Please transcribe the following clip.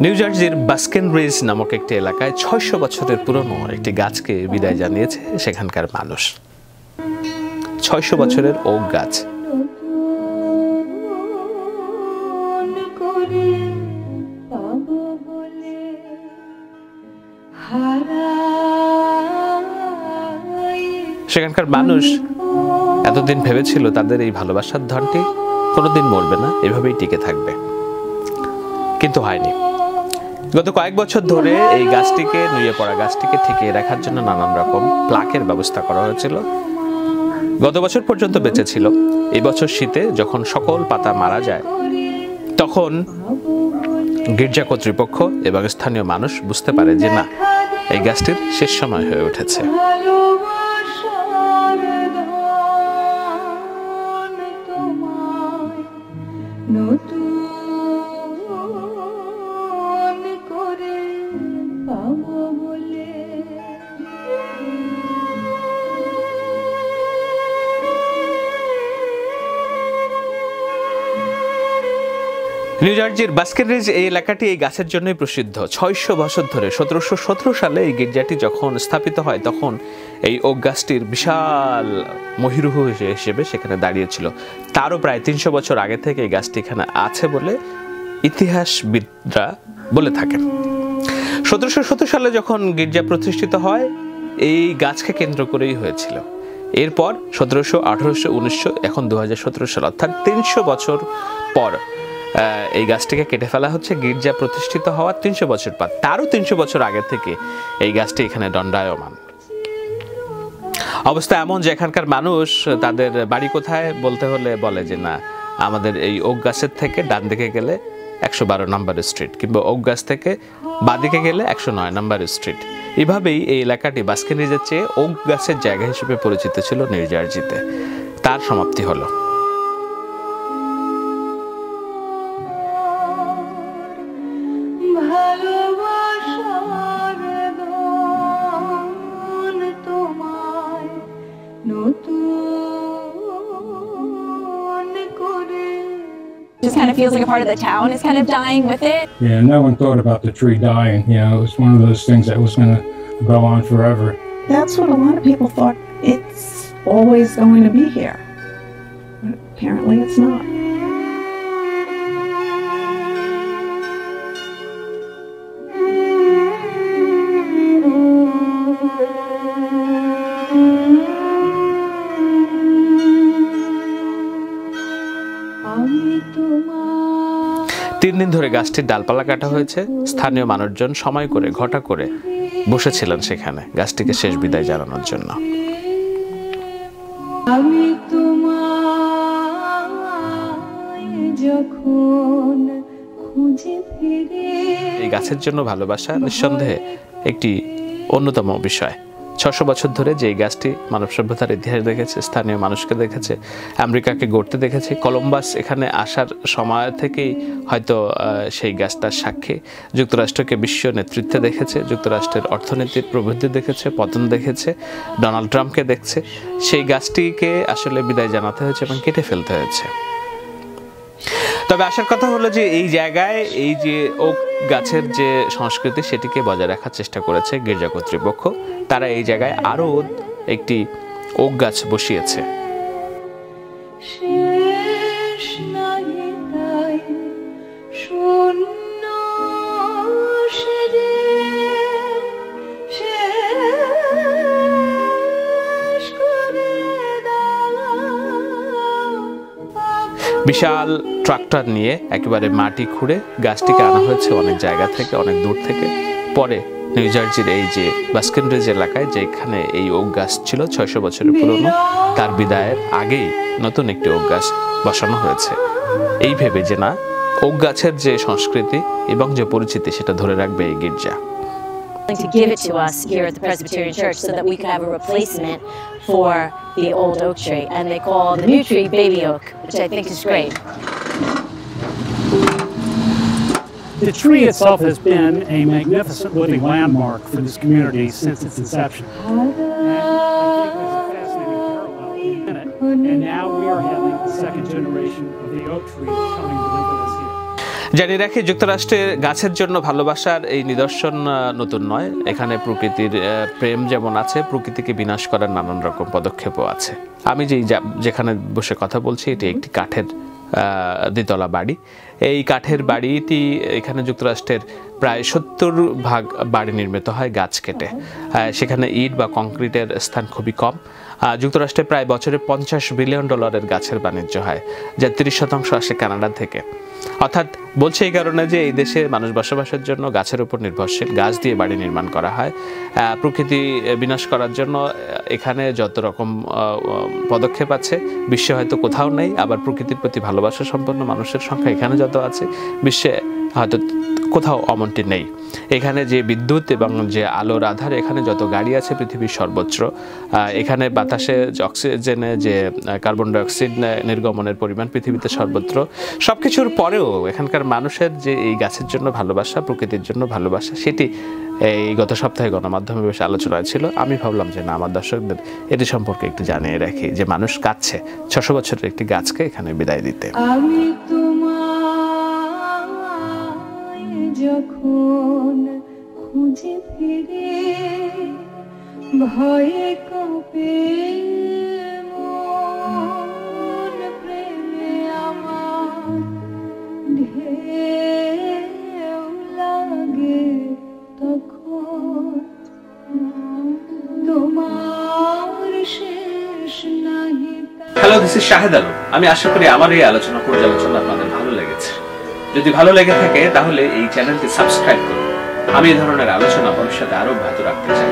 New জার্সির Baskin ridge নামক একটি এলাকায় ৬০০ বছরের পুরনো একটি গাছকে বিদায় জানিয়েছে সেখানকার মানুষ। ৬০০ বছরের ওক গাছ। সেখানকার মানুষ এতদিন ভেবেছিল তাদের এই ভালোবাসার ধনটি কোনোদিন মরবে না, এভাবেই টিকে থাকবে, কিন্তু হয়নি। গত কয়েক বছর ধরে এই গাছটিকে, নুয়ে পড়া গাছটিকে ঠেকিয়ে রাখার জন্য নানান রকম প্লাকের ব্যবস্থা করা হয়েছিল। গত বছর পর্যন্ত বেঁচে ছিল। এই বছর শীতে যখন সকল পাতা মারা যায়, তখন গির্জা কর্তৃপক্ষ এবং স্থানীয় মানুষ বুঝতে পারে যে না, এই গাছটির শেষ সময় হয়ে উঠেছে। নিউ জার্সির বাস্কিন রিজ এই এলাকাটি এই গাছের জন্যই প্রসিদ্ধ। ৬০০ বছর ধরে ১৭১৭ সালে এই গির্জাটি যখন স্থাপিত হয়, তখন এই ওক গাছটির বিশাল মহিরুহ হিসেবে সেখানে দাঁড়িয়েছিল। তারও প্রায় ৩০০ বছর আগে থেকে এই গাছটি এখানে আছে বলে ইতিহাসবিদরা বলে থাকেন। ১৭৭০ সালে যখন গির্জা প্রতিষ্ঠিত হয়, এই গাছকে কেন্দ্র করেই হয়েছিল। এরপর ১৭০০, ১৮০০, ১৯০০, এখন ২০১৭ সাল, অর্থাৎ ৩০০ বছর পর এই গাছটিকে কেটে ফেলা হচ্ছে। গির্জা প্রতিষ্ঠিত হওয়ার ৩০০ বছর পর, তারও ৩০০ বছর আগে থেকে এই গাছটি এখানে দণ্ডায়মান। অবস্থা এমন যে এখানকার মানুষ তাদের বাড়ি কোথায় বলতে হলে বলে যে না, আমাদের এই ওক গাছের থেকে ডান দিকে গেলে ১১২ নম্বর স্ট্রিট, কিংবা ওক গাছ থেকে বাঁদিকে গেলে ১০৯ নম্বর স্ট্রিট। এভাবেই এই এলাকাটি বাস্কিন রিজের চেয়ে ওক গাছের জায়গা হিসেবে পরিচিত ছিল নিউ জার্সিতে। তার সমাপ্তি হলো। Just kind of feels like a part of the town is kind of dying with it. Yeah, no one thought about the tree dying. You know, it was one of those things that was going to go on forever. That's what a lot of people thought. It's always going to be here. But apparently it's not. তিন দিন ধরে গাছটির ডালপালা কাটা হয়েছে। স্থানীয় মানুষজন সময় করে, ঘটা করে বসেছিলেন সেখানে গাছটিকে শেষ বিদায় জানানোর জন্য। এই গাছের জন্য ভালোবাসা নিঃসন্দেহে একটি অন্যতম বিষয়। ৬০০ বছর ধরে যে গাছটি মানব সভ্যতার ইতিহাস দেখেছে, স্থানীয় মানুষকে দেখেছে, আমেরিকাকে গড়তে দেখেছে। কলম্বাস এখানে আসার সময় থেকেই হয়তো সেই গাছটার সাক্ষী। যুক্তরাষ্ট্রকে বিশ্ব নেতৃত্বে দেখেছে, যুক্তরাষ্ট্রের অর্থনীতির প্রবৃদ্ধি দেখেছে, পতন দেখেছে, ডোনাল্ড ট্রাম্পকে দেখছে। সেই গাছটিকে আসলে বিদায় জানাতে হয়েছে এবং কেটে ফেলতে হয়েছে। তবে আসার কথা হলো যে এই জায়গায় এই যে ওক গাছের যে সংস্কৃতি, সেটিকে বজায় রাখার চেষ্টা করেছে গির্জা কর্তৃপক্ষ। তারা এই জায়গায় আরও একটি ওক গাছ বসিয়েছে। বিশাল ট্রাক্টর নিয়ে একেবারে মাটি খুঁড়ে গাছটিকে আনা হয়েছে অনেক জায়গা থেকে, অনেক দূর থেকে। পরে নিউ জার্সির এই যে বাস্কিন রিজ এলাকায় যেখানে এই ওক গাছ ছিল ৬০০ বছরের পুরনো, তার বিদায়ের আগেই নতুন একটি ওক গাছ বসানো হয়েছে, এই ভেবে যে না, ওক গাছের যে সংস্কৃতি এবং যে পরিচিতি সেটা ধরে রাখবে এই গির্জা। To give it to us here at the Presbyterian Church so that we could have a replacement for the old oak tree, and they call the new tree baby oak, which I think is great. The tree itself has been a magnificent living landmark for this community since its inception. And I think there's a fascinating parallel in it. And now we are having the second generation of the oak tree coming to live with us here. জানিয়ে রাখি, যুক্তরাষ্ট্রে গাছের জন্য ভালোবাসার এই নিদর্শন নতুন নয়। এখানে প্রকৃতির প্রেম যেমন আছে, প্রকৃতিকে বিনাশ করার নানান রকম পদক্ষেপও আছে। আমি যেখানে বসে কথা বলছি, এটি একটি কাঠের দ্বিতলা বাড়ি। এই কাঠের বাড়িটি এখানে যুক্তরাষ্ট্রের প্রায় 70% বাড়ি নির্মিত হয় গাছ কেটে। সেখানে ইট বা কংক্রিটের স্থান খুবই কম। যুক্তরাষ্ট্রে প্রায় বছরে $50 বিলিয়ন গাছের বাণিজ্য হয়, যার 30% আসে কানাডা থেকে। অর্থাৎ বলছে এই কারণে যে এই দেশে মানুষ বসবাসের জন্য গাছের উপর নির্ভরশীল, গাছ দিয়ে বাড়ি নির্মাণ করা হয়। প্রকৃতি বিনাশ করার জন্য এখানে যত রকম পদক্ষেপ আছে বিশ্বে হয়তো কোথাও নেই। আবার প্রকৃতির প্রতি ভালোবাসা সম্পন্ন মানুষের সংখ্যা এখানে যত আছে বিশ্বে হয়তো কোথাও অমনটি নেই। এখানে যে বিদ্যুৎ এবং যে আলোর আধার, এখানে যত গাড়ি আছে পৃথিবীর সর্বোচ্চ। এখানে বাতাসে অক্সিজেনে যে কার্বন ডাইঅক্সাইড নির্গমনের পরিমাণ পৃথিবীতে সর্বত্র। সব কিছুর পরেও এখানকার মানুষের যে এই গাছের জন্য ভালোবাসা, প্রকৃতির জন্য ভালোবাসা, সেটি এই গত সপ্তাহে গণমাধ্যমে বেশ আলোচনায় ছিল। আমি ভাবলাম যে না, আমার দর্শকদের এটি সম্পর্কে একটু জানিয়ে রাখি যে মানুষ কাঁদছে 600 বছরের একটি গাছকে এখানে বিদায় দিতে। আমি যখন খুঁজে ফিরে ভয়ে কাঁপে মন, প্রেমে আমার ঢেউ লাগে তখন তোমার শেষ নাহি। Hello, this is Shahed Alam. আমি আশা করি আমার এই আলোচনা পর্যালোচনা আপনাদের ভালো লেগেছে। যদি ভালো লেগে থাকে তাহলে এই চ্যানেলটি সাবস্ক্রাইব করুন। আমি এই ধরনের আলোচনা ভবিষ্যতে আরো অব্যাহত রাখতে চাই।